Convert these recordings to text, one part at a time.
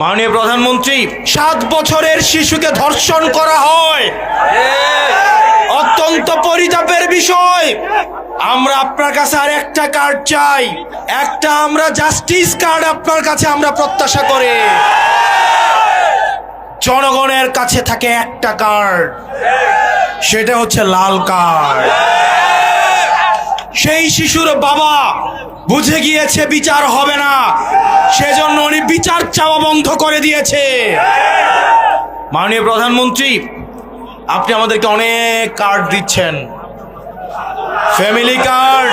মাননীয় প্রধানমন্ত্রী, 7 বছরের শিশুকে ধর্ষণ করা হয়, অত্যন্ত পরিতাপের বিষয়। আমরা আপনার কাছে আর একটা কার্ড চাই, একটা আমরা জাস্টিস কার্ড আপনার কাছে আমরা প্রত্যাশা করি। জনগণের কাছে থাকে একটা কার্ড, সেটা হচ্ছে লাল কার্ড। সেই শিশুর বাবা বুঝে গিয়েছে বিচার হবে না, সেজন্য উনি বিচার চাওয়া বন্ধ করে দিয়েছে। মাননীয় প্রধানমন্ত্রী, আপনি আমাদেরকে অনেক কার্ড দিচ্ছেন, ফ্যামিলি কার্ড,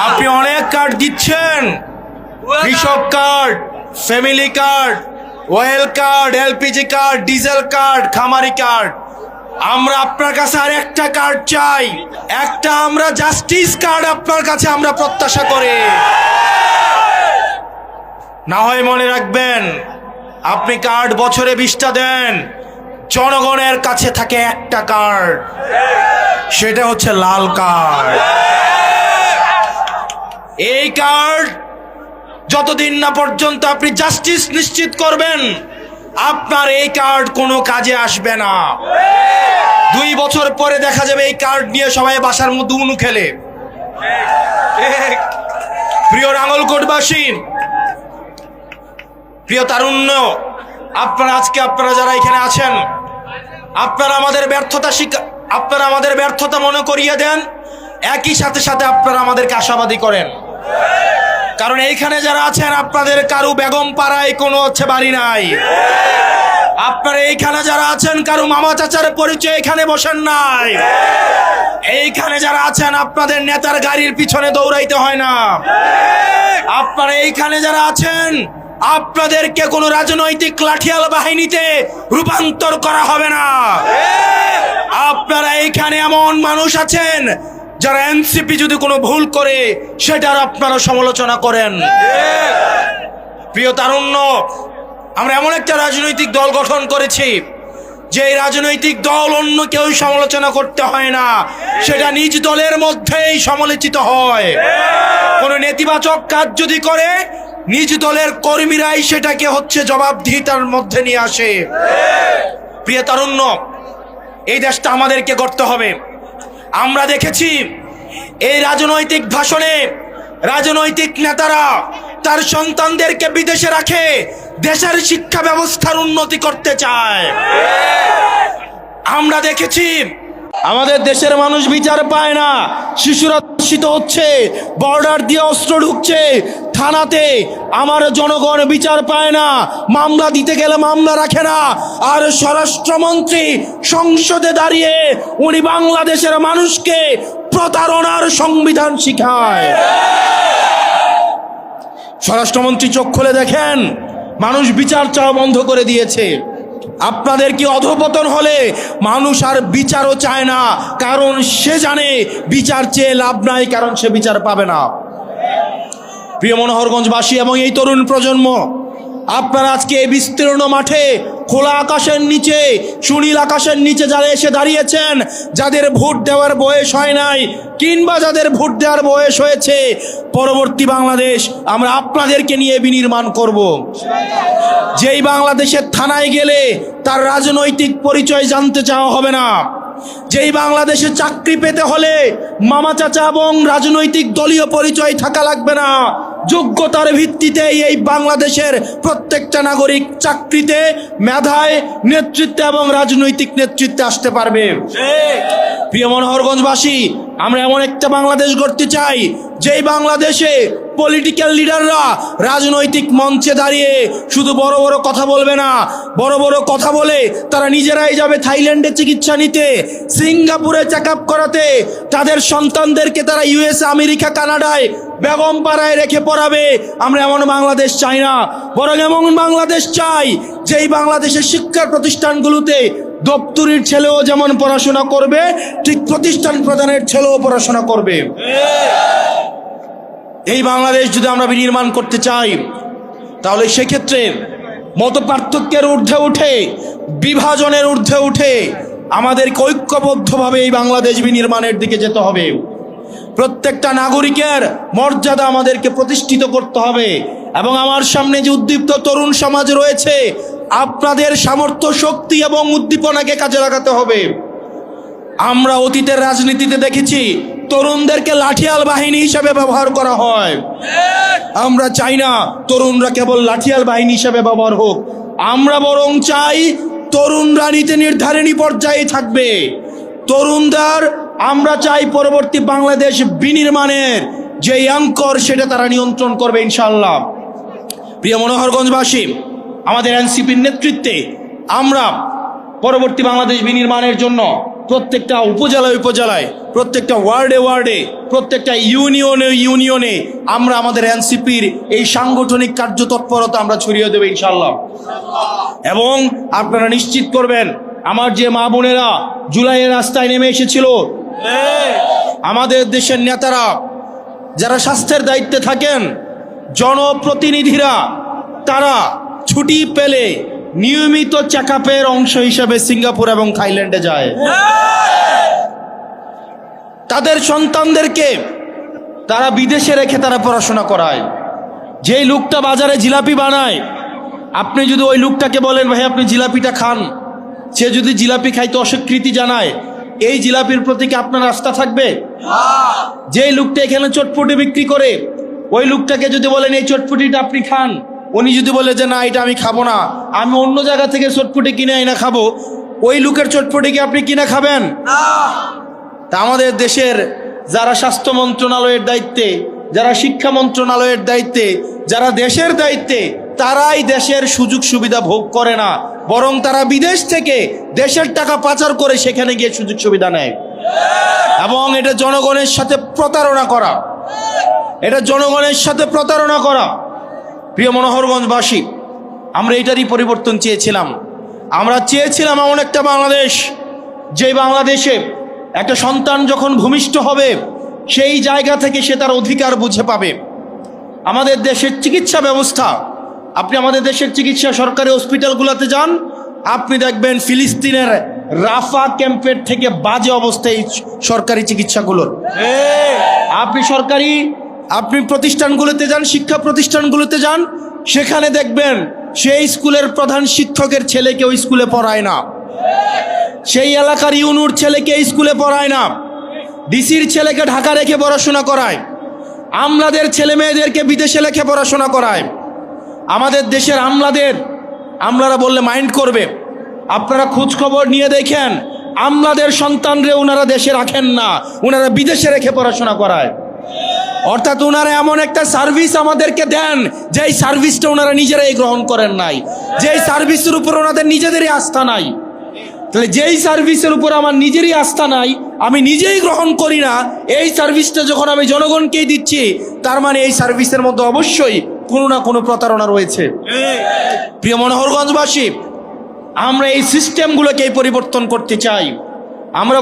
আপনি অনেক কার্ড দিচ্ছেন, কৃষক card, family card, well card, LPG card, diesel card, খামারি কার্ড। আমরা আপনার কাছে আর একটা কার্ড চাই, একটা আমরা জাস্টিস কার্ড আপনার কাছে আমরা প্রত্যাশা করি। না হয় মনে রাখবেন, আপনি কার্ড বছরে 20টা দেন, জনগণের কাছে থাকে একটা কার্ড, সেটা হচ্ছে লাল কার্ড। এই কার্ড যতদিন না পর্যন্ত আপনি জাস্টিস নিশ্চিত করবেন, আপনার এই কার্ড কোনো কাজে আসবে না। 2 বছর পরে দেখা যাবে এই কার্ড নিয়ে সবাই বাসার মধ্যে উনু খেলে। প্রিয় নাঙ্গলকোটবাসী, প্রিয় তারুণ্য, আপনারা যারা এখানে আছেন, আপনারা আমাদের ব্যর্থতা মনে করিয়ে দেন, একই সাথে সাথে আপনারা আমাদেরকে আশাবাদী করেন। কারণ এইখানে যারা আছেন, আপনাদের কারু বেগম পাড়ায় কোনো বাড়ি নাই। আপনারা এইখানে যারা আছেন, কারু মামা চাচার পরিচয় এখানে বসেন নাই। এইখানে যারা আছেন, আপনাদের নেতার গাড়ির পিছনে দৌড়াইতে হয় না। আপনারা এইখানে যারা আছেন, আপনাদেরকে কোনো রাজনৈতিক লাঠিয়াল বাহিনীতে রূপান্তর করা হবে না। আপনারা এইখানে এমন মানুষ আছেন যারা এনসিপি যদি কোনো ভুল করে সেটার আপনারা সমালোচনা করেন। প্রিয় তারুণ্য, আমরা এমন একটা রাজনৈতিক দল গঠন করেছি যে এই রাজনৈতিক দল অন্য কেউ সমালোচনা করতে হয় না, সেটা নিজ দলের মধ্যেই সমালোচিত হয়। কোনো নেতিবাচক কাজ যদি করে, নিজ দলের কর্মীরাই সেটাকে জবাবদিহিতার মধ্যে নিয়ে আসে। প্রিয় তারুণ্য, এই দেশটা আমাদেরকে গড়তে হবে। আমরা দেখেছি এই রাজনৈতিক ভাষণে রাজনৈতিক নেতারা তার সন্তানদেরকে বিদেশে রাখে দেশের শিক্ষা ব্যবস্থার উন্নতি করতে চায়। আমরা দেখেছি আমাদের দেশের মানুষ বিচার পায় না, শিশুরা ধর্ষিত হচ্ছে, বর্ডার দিয়ে অস্ত্র ঢুকছে থানাতে, আমার জনগণ বিচার পায় না, মামলা দিতে গেলে মামলা রাখে না। আর স্বরাষ্ট্রমন্ত্রী সংসদে দাঁড়িয়ে উনি বাংলাদেশের মানুষকে প্রতারণার সংবিধান শিখায়। স্বরাষ্ট্রমন্ত্রী চোখ খুলে দেখেন, মানুষ বিচার চাওয়া বন্ধ করে দিয়েছে। আপনাদের কি অধঃপতন হলে মানুষ আর বিচারও চায় না, কারণ সে জানে বিচার চেয়ে লাভ নাই, কারণ সে বিচার পাবে না। প্রিয় মনোহরগঞ্জবাসী এবং এই তরুণ প্রজন্ম, আপনারা আজকে এই বিস্তীর্ণ মাঠে খোলা আকাশের নিচে, সুনীল আকাশের নিচে যারা এসে দাঁড়িয়েছেন, যাদের ভোট দেওয়ার বয়স হয় নাই কিংবা যাদের ভোট দেওয়ার বয়স হয়েছে, পরবর্তী বাংলাদেশ আমরা আপনাদেরকে নিয়ে বিনির্মাণ করব। যেই বাংলাদেশের থানায় গেলে তার রাজনৈতিক পরিচয় জানতে চাওয়া হবে না, যেই বাংলাদেশে চাকরি পেতে হলে মামা চাচা এবং রাজনৈতিক দলীয় পরিচয় থাকা লাগবে না, যোগ্যতার ভিত্তিতে এই বাংলাদেশের প্রত্যেকটা নাগরিক চাকরিতে, মেধায়, নেতৃত্বে এবং রাজনৈতিক নেতৃত্বে আসতে পারবে। প্রিয় মনোহরগঞ্জবাসী, আমরা এমন একটা বাংলাদেশ গড়তে চাই যেই বাংলাদেশে পলিটিক্যাল লিডাররা রাজনৈতিক মঞ্চে দাঁড়িয়ে শুধু বড় বড় কথা বলবে না, বড় বড় কথা বলে তারা নিজেরাই যাবে থাইল্যান্ডে চিকিৎসা নিতে, সিঙ্গাপুরে চেক আপ করাতে, তাদের সন্তানদেরকে তারা ইউএসএ, আমেরিকা, কানাডায় বেগম পাড়ায় রেখে পড়াবে। আমরা এমন বাংলাদেশ চাই না, বরং এমন বাংলাদেশ চাই যেই বাংলাদেশের শিক্ষা প্রতিষ্ঠানগুলোতে দপ্তরির ছেলেও যেমন পড়াশোনা করবে, ঠিক প্রতিষ্ঠান প্রধানের ছেলেও পড়াশোনা করবে। এই বাংলাদেশ যদি আমরা বিনির্মাণ করতে চাই, তাহলে সেক্ষেত্রে মত পার্থক্যের ঊর্ধ্বে উঠে, বিভাজনের ঊর্ধ্বে উঠে আমাদেরকে ঐক্যবদ্ধভাবে এই বাংলাদেশ বিনির্মাণের দিকে যেতে হবে। প্রত্যেকটা নাগরিকের মর্যাদা আমাদেরকে প্রতিষ্ঠিত করতে হবে। এবং আমার সামনে যে উদ্দীপ্ত তরুণ সমাজ রয়েছে, আপনাদের সামর্থ্য, শক্তি এবং উদ্দীপনাকে কাজে লাগাতে হবে। আমরা অতীতের রাজনীতিতে দেখেছি তরুণদেরকে লাঠিয়াল বাহিনী হিসাবে ব্যবহার করা হয়। আমরা চাই না তরুণরা কেবল লাঠিয়াল বাহিনী হিসাবে ব্যবহার হোক। আমরা বরং চাই তরুণরা নীতি নির্ধারণী পর্যায়ে থাকবে। তরুণদের আমরা চাই পরবর্তী বাংলাদেশ বিনির্মাণের যে অঙ্কর সেটা তারা নিয়ন্ত্রণ করবে ইনশাআল্লাহ। প্রিয় মনোহরগঞ্জবাসী, আমাদের এনসিপির নেতৃত্বে আমরা পরবর্তী বাংলাদেশ বিনির্মাণের জন্য প্রত্যেকটা উপজেলায়, প্রত্যেকটা ওয়ার্ডে, প্রত্যেকটা ইউনিয়নে আমরা আমাদের এনসিপির এই সাংগঠনিক কার্যতৎপরতা আমরা ছড়িয়ে দেব ইনশাআল্লাহ। এবং আপনারা নিশ্চিত করবেন, আমার যে মা বোনেরা জুলাইয়ের রাস্তায় নেমে এসেছিল, আমাদের দেশের নেতারা যারা স্বাস্থ্যের দায়িত্বে থাকেন, জনপ্রতিনিধিরা, তারা ছুটি পেলে নিয়মিত চেকআপের অংশ হিসেবে সিঙ্গাপুর এবং থাইল্যান্ডে যায়। তাদের সন্তানদেরকে তারা বিদেশে রেখে তারা পড়াশোনা করায়। যেই লোকটা বাজারে জিলাপি বানায়, আপনি যদি ওই লোকটাকে বলেন ভাই আপনি জিলাপিটা খান, সে যদি জিলাপি খাইতে অস্বীকৃতি জানায়, এই জিলাপির প্রতি কি আপনার আস্থা থাকবে? যেই লোকটা এখানে চটপটি বিক্রি করে, ওই লোকটাকে যদি বলেন এই চটপটিটা আপনি খান, উনি যদি বলে যে না এটা আমি খাবো না, আমি অন্য জায়গা থেকে চটপটি কিনে আইনা খাবো, ওই লোকের চটপটি কি আপনি কিনে খাবেন? তা আমাদের দেশের যারা স্বাস্থ্য মন্ত্রণালয়ের দায়িত্বে, যারা শিক্ষা মন্ত্রণালয়ের দায়িত্বে, যারা দেশের দায়িত্বে, তারাই দেশের সুযোগ সুবিধা ভোগ করে না, বরং তারা বিদেশ থেকে দেশের টাকা পাচার করে সেখানে গিয়ে সুযোগ সুবিধা নেয়। এবং এটা জনগণের সাথে প্রতারণা করা, এটা জনগণের সাথে প্রতারণা করা। প্রিয় মনোহরগঞ্জবাসী, আমরা এটারই পরিবর্তন চেয়েছিলাম। আমরা চেয়েছিলাম এমন একটা বাংলাদেশ, যে বাংলাদেশে একটা সন্তান যখন ভূমিষ্ঠ হবে সেই জায়গা থেকে সে তার অধিকার বুঝে পাবে। আমাদের দেশের চিকিৎসা ব্যবস্থা, আপনি আমাদের দেশের চিকিৎসা সরকারি হসপিটালগুলোতে যান, আপনি দেখবেন ফিলিস্তিনের রাফা ক্যাম্পের থেকে বাজে অবস্থায় সরকারি চিকিৎসাগুলোর। আপনি প্রতিষ্ঠানগুলোতে যান, শিক্ষা প্রতিষ্ঠানগুলোতে যান, সেখানে দেখবেন সেই স্কুলের প্রধান শিক্ষকের ছেলেকে ওই স্কুলে পড়ায় না, সেই এলাকার ইউনুর ছেলেকে স্কুলে পড়ায় না, ডিসির ছেলেকে ঢাকা রেখে পড়াশোনা করায়, আমলাদের ছেলে মেয়েদেরকে বিদেশে রেখে পড়াশোনা করায়। আমাদের দেশের আমলারা বললে মাইন্ড করবে, আপনারা খোঁজ খবর নিয়ে দেখেন, আমলাদের সন্তানরে ওনারা দেশে রাখেন না, ওনারা বিদেশে রেখে পড়াশোনা করায়। অর্থাৎ ওনারা এমন একটা সার্ভিস আমাদেরকে দেন, যেই সার্ভিসটা ওনারা নিজেরাই গ্রহণ করেন নাই, যেই সার্ভিসের উপর ওনাদের নিজেদেরই আস্থা নাই। তাহলে যেই সার্ভিসের উপর আমার নিজেরই আস্থা নাই, আমি নিজেই গ্রহণ করি না, এই সার্ভিসটা যখন আমি জনগণকেই দিচ্ছি, তার মানে এই সার্ভিসের মধ্যে অবশ্যই কোনো না কোনো প্রতারণা রয়েছে। প্রিয় মনোহরগঞ্জবাসী, আমরা এই সিস্টেমগুলোকে পরিবর্তন করতে চাই। আমরা